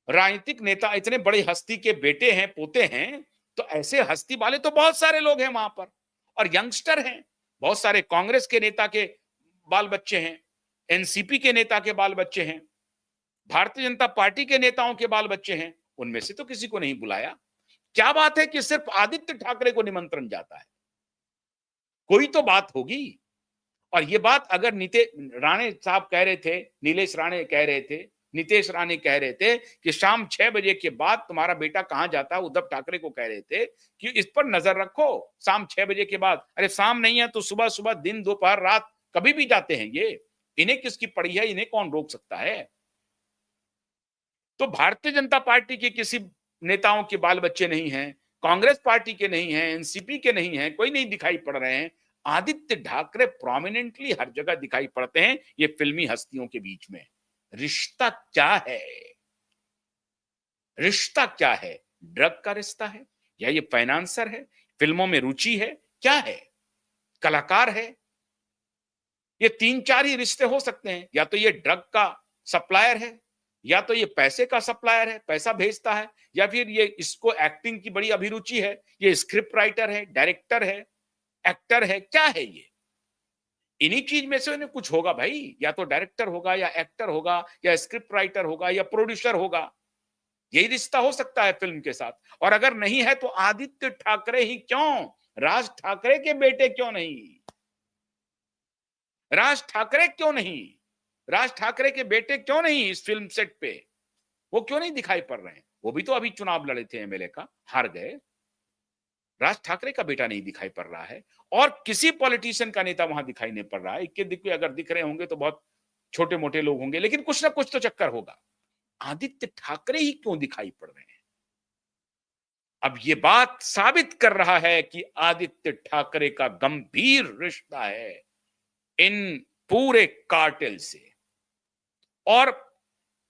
राजनीतिक नेता इतने बड़े हस्ती के बेटे हैं, पोते हैं, तो ऐसे हस्ती वाले तो बहुत सारे लोग हैं वहां पर, और यंगस्टर हैं। बहुत सारे कांग्रेस के नेता के बाल बच्चे हैं, एनसीपी के नेता के बाल बच्चे हैं, भारतीय जनता पार्टी के नेताओं के बाल बच्चे हैं। उनमें से तो किसी को नहीं बुलाया। क्या बात है कि सिर्फ आदित्य ठाकरे को निमंत्रण जाता है? कोई तो बात होगी। और ये बात अगर राणे साहब कह रहे थे, नीलेश राणे कह रहे थे, नीतीश राणे कह रहे थे कि शाम 6 बजे के बाद तुम्हारा बेटा कहां जाता है, उद्धव ठाकरे को कह रहे थे कि इस पर नजर रखो शाम 6 बजे के बाद। अरे शाम नहीं है तो सुबह सुबह, दिन, दोपहर, रात, कभी भी जाते हैं ये। इन्हें किसकी पड़ी है? इन्हें कौन रोक सकता है? तो भारतीय जनता पार्टी के किसी नेताओं के बाल बच्चे नहीं हैं, कांग्रेस पार्टी के नहीं हैं, एनसीपी के नहीं हैं, कोई नहीं दिखाई पड़ रहे हैं। आदित्य ठाकरे प्रोमिनेंटली हर जगह दिखाई पड़ते हैं ये फिल्मी हस्तियों के बीच में। रिश्ता क्या है? रिश्ता क्या है? ड्रग का रिश्ता है, या ये फाइनेंसर है, फिल्मों में रुचि है, क्या है? कलाकार है? ये तीन चार ही रिश्ते हो सकते हैं। या तो ये ड्रग का सप्लायर है, या तो ये पैसे का सप्लायर है, पैसा भेजता है, या फिर ये इसको एक्टिंग की बड़ी अभिरुचि है, ये स्क्रिप्ट राइटर है, डायरेक्टर है, एक्टर है, क्या है ये? इन्हीं चीज में से इन्हें कुछ होगा भाई। या तो डायरेक्टर होगा, या एक्टर होगा, या स्क्रिप्ट राइटर होगा, या प्रोड्यूसर होगा। यही रिश्ता हो सकता है फिल्म के साथ। और अगर नहीं है तो आदित्य ठाकरे ही क्यों? राज ठाकरे के बेटे क्यों नहीं? राज ठाकरे क्यों नहीं? राज ठाकरे के बेटे क्यों नहीं इस फिल्म सेट पे? वो क्यों नहीं दिखाई पड़ रहे हैं? वो भी तो अभी चुनाव लड़े थे एमएलए का, हार गए। राज ठाकरे का बेटा नहीं दिखाई पड़ रहा है, और किसी पॉलिटिशियन का नेता वहां दिखाई नहीं पड़ रहा है। इक्के दिक्के अगर दिख रहे होंगे तो बहुत छोटे मोटे लोग होंगे, लेकिन कुछ ना कुछ तो चक्कर होगा। आदित्य ठाकरे ही क्यों दिखाई पड़ रहे हैं? अब ये बात साबित कर रहा है कि आदित्य ठाकरे का गंभीर रिश्ता है इन पूरे कार्टेल से। और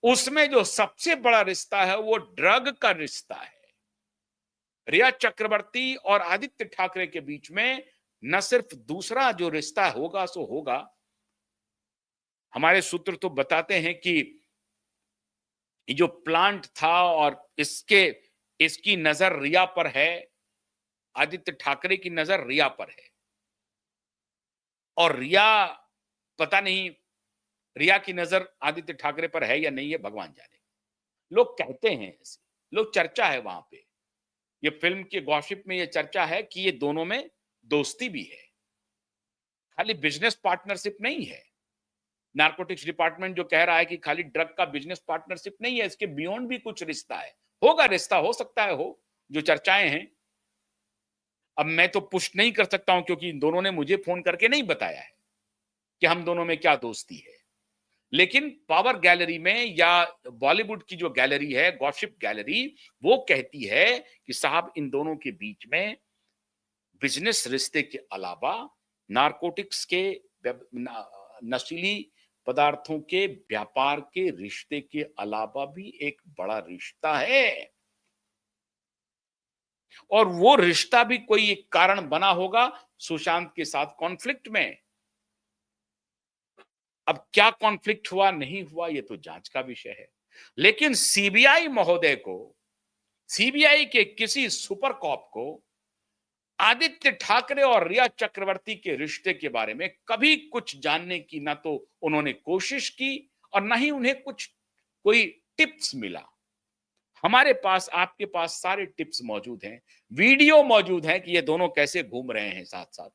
उसमें जो सबसे बड़ा रिश्ता है वो ड्रग का रिश्ता है। रिया चक्रवर्ती और आदित्य ठाकरे के बीच में न सिर्फ दूसरा जो रिश्ता होगा सो होगा, हमारे सूत्र तो बताते हैं कि ये जो प्लांट था और इसकी नजर रिया पर है, आदित्य ठाकरे की नजर रिया पर है। और रिया, पता नहीं रिया की नजर आदित्य ठाकरे पर है या नहीं है, भगवान जाने। लोग कहते हैं ऐसे, लोग, चर्चा है वहां पे, ये फिल्म के गॉसिप में ये चर्चा है कि ये दोनों में दोस्ती भी है, खाली बिजनेस पार्टनरशिप नहीं है। नारकोटिक्स डिपार्टमेंट जो कह रहा है कि खाली ड्रग का बिजनेस पार्टनरशिप नहीं है, इसके बियॉन्ड भी कुछ रिश्ता है। होगा, रिश्ता हो सकता है, हो जो चर्चाएं हैं। अब मैं तो पुष्ट नहीं कर सकता हूं, क्योंकि इन दोनों ने मुझे फोन करके नहीं बताया है कि हम दोनों में क्या दोस्ती है। लेकिन पावर गैलरी में, या बॉलीवुड की जो गैलरी है, गॉसिप गैलरी, वो कहती है कि साहब इन दोनों के बीच में बिजनेस रिश्ते के अलावा नारकोटिक्स के, नशीली पदार्थों के व्यापार के रिश्ते के अलावा भी एक बड़ा रिश्ता है। और वो रिश्ता भी कोई एक कारण बना होगा सुशांत के साथ कॉन्फ्लिक्ट में। अब क्या कॉन्फ्लिक्ट हुआ, नहीं हुआ, ये तो जांच का विषय है। लेकिन सीबीआई महोदय को, सीबीआई के किसी सुपर कॉप को आदित्य ठाकरे और रिया चक्रवर्ती के रिश्ते के बारे में कभी कुछ जानने की ना तो उन्होंने कोशिश की, और ना ही उन्हें कुछ कोई टिप्स मिला। हमारे पास, आपके पास सारे टिप्स मौजूद हैं, वीडियो मौजूद है कि ये दोनों कैसे घूम रहे हैं साथ साथ।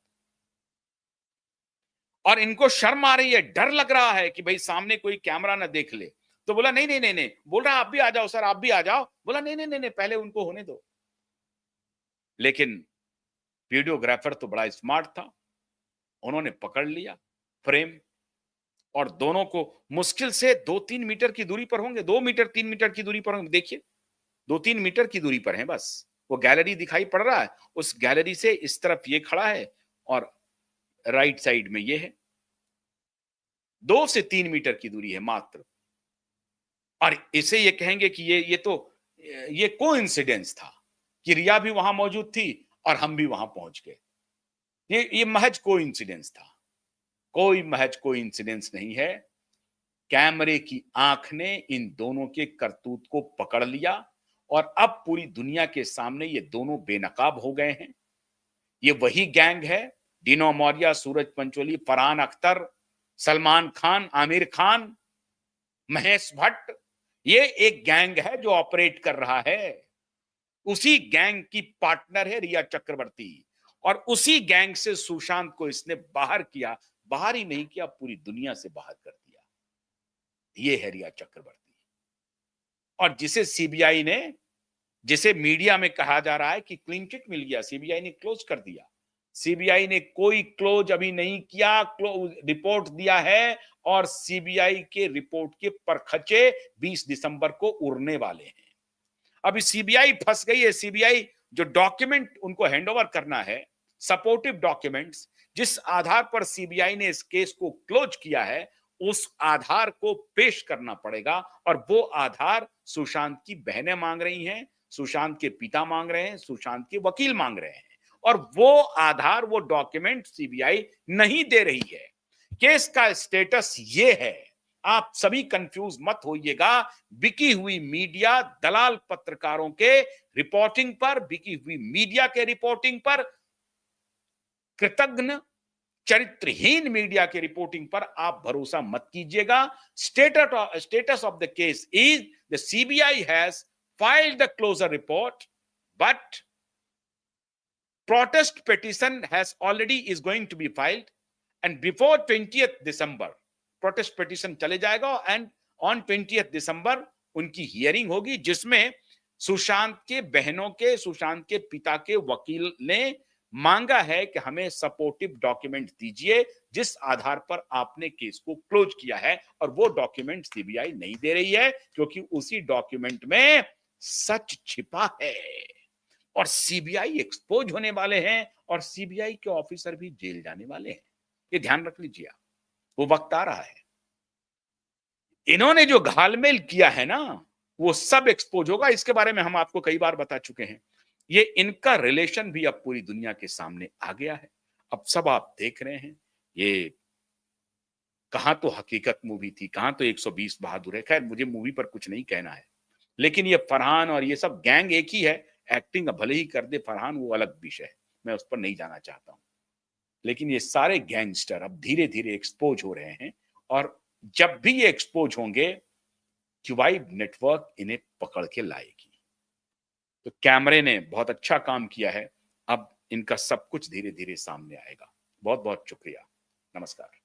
और इनको शर्म आ रही है, डर लग रहा है कि भाई सामने कोई कैमरा ना देख ले। तो बोला नहीं नहीं नहीं नहीं, बोल रहा आप भी आ जाओ सर, आप भी आ जाओ। बोला नहीं नहीं नहीं नहीं, पहले उनको होने दो। लेकिन वीडियोग्राफर तो बड़ा स्मार्ट था, उन्होंने पकड़ लिया फ्रेम, और दोनों को मुश्किल से 2-3 मीटर की दूरी पर होंगे, 2 मीटर 3 मीटर की दूरी पर होंगे। देखिए 2-3 मीटर की दूरी पर है बस। वो गैलरी दिखाई पड़ रहा है, उस गैलरी से इस तरफ ये खड़ा है, और राइट साइड में ये है। 2 से 3 मीटर की दूरी है मात्र। और इसे ये कहेंगे कि ये कोइंसिडेंस था कि रिया भी वहां मौजूद थी और हम भी वहां पहुंच गए। ये महज कोइंसिडेंस था। कोई महज कोइंसिडेंस नहीं है। कैमरे की आंख ने इन दोनों के करतूत को पकड़ लिया और अब पूरी दुनिया के सामने ये दोनों बेनकाब हो गए हैं। ये वही गैंग है, डिनो मौर्य, सूरज पंचोली, फरहान अख्तर, सलमान खान, आमिर खान, महेश भट्ट। ये एक गैंग है जो ऑपरेट कर रहा है। उसी गैंग की पार्टनर है रिया चक्रवर्ती और उसी गैंग से सुशांत को इसने बाहर किया। बाहर ही नहीं किया, पूरी दुनिया से बाहर कर दिया। ये है रिया चक्रवर्ती। और जिसे मीडिया में कहा जा रहा है कि क्लीन चिट मिल गया, सीबीआई ने क्लोज कर दिया। सीबीआई ने कोई क्लोज अभी नहीं किया, रिपोर्ट दिया है और सीबीआई के रिपोर्ट के परखचे 20 दिसंबर को उड़ने वाले हैं। अभी सीबीआई फंस गई है। सीबीआई जो डॉक्यूमेंट उनको हैंडओवर करना है, सपोर्टिव डॉक्यूमेंट्स, जिस आधार पर सीबीआई ने इस केस को क्लोज किया है, उस आधार को पेश करना पड़ेगा। और वो आधार सुशांत की बहनें मांग रही हैं, सुशांत के पिता मांग रहे हैं, सुशांत के वकील मांग रहे हैं और वो आधार, वो डॉक्यूमेंट सीबीआई नहीं दे रही है। केस का स्टेटस ये है, आप सभी कंफ्यूज मत होइएगा। बिकी हुई मीडिया, दलाल पत्रकारों के रिपोर्टिंग पर, बिकी हुई मीडिया के रिपोर्टिंग पर, कृतज्ञ चरित्रहीन मीडिया की रिपोर्टिंग पर आप भरोसा मत कीजिएगा। Status of the case is the CBI has filed the closure report, but protest petition is going to be filed, and before 20th December protest petition चले जाएगा and on 20th December उनकी hearing होगी, जिसमें सुशांत के बहनों के, सुशांत के पिता के वकील ने मांगा है कि हमें सपोर्टिव डॉक्यूमेंट दीजिए जिस आधार पर आपने केस को क्लोज किया है। और वो डॉक्यूमेंट सीबीआई नहीं दे रही है क्योंकि उसी डॉक्यूमेंट में सच छिपा है और सीबीआई एक्सपोज होने वाले हैं और सीबीआई के ऑफिसर भी जेल जाने वाले हैं। ये ध्यान रख लीजिए, वो वक्त आ रहा है। इन्होंने जो घालमेल किया है ना, वो सब एक्सपोज होगा। इसके बारे में हम आपको कई बार बता चुके हैं। ये इनका रिलेशन भी अब पूरी दुनिया के सामने आ गया है। अब सब आप देख रहे हैं। ये कहां तो हकीकत मूवी थी, कहां तो 120 बहादुर है। खैर, मुझे मूवी पर कुछ नहीं कहना है, लेकिन ये फरहान और ये सब गैंग एक ही है। एक्टिंग भले ही कर दे फरहान, वो अलग विषय है, मैं उस पर नहीं जाना चाहता हूं। लेकिन ये सारे गैंगस्टर अब धीरे धीरे एक्सपोज हो रहे हैं और जब भी ये एक्सपोज होंगे, क्यूबाइड नेटवर्क इन्हें पकड़ के लाएगी। तो कैमरे ने बहुत अच्छा काम किया है। अब इनका सब कुछ धीरे धीरे सामने आएगा। बहुत बहुत शुक्रिया। नमस्कार।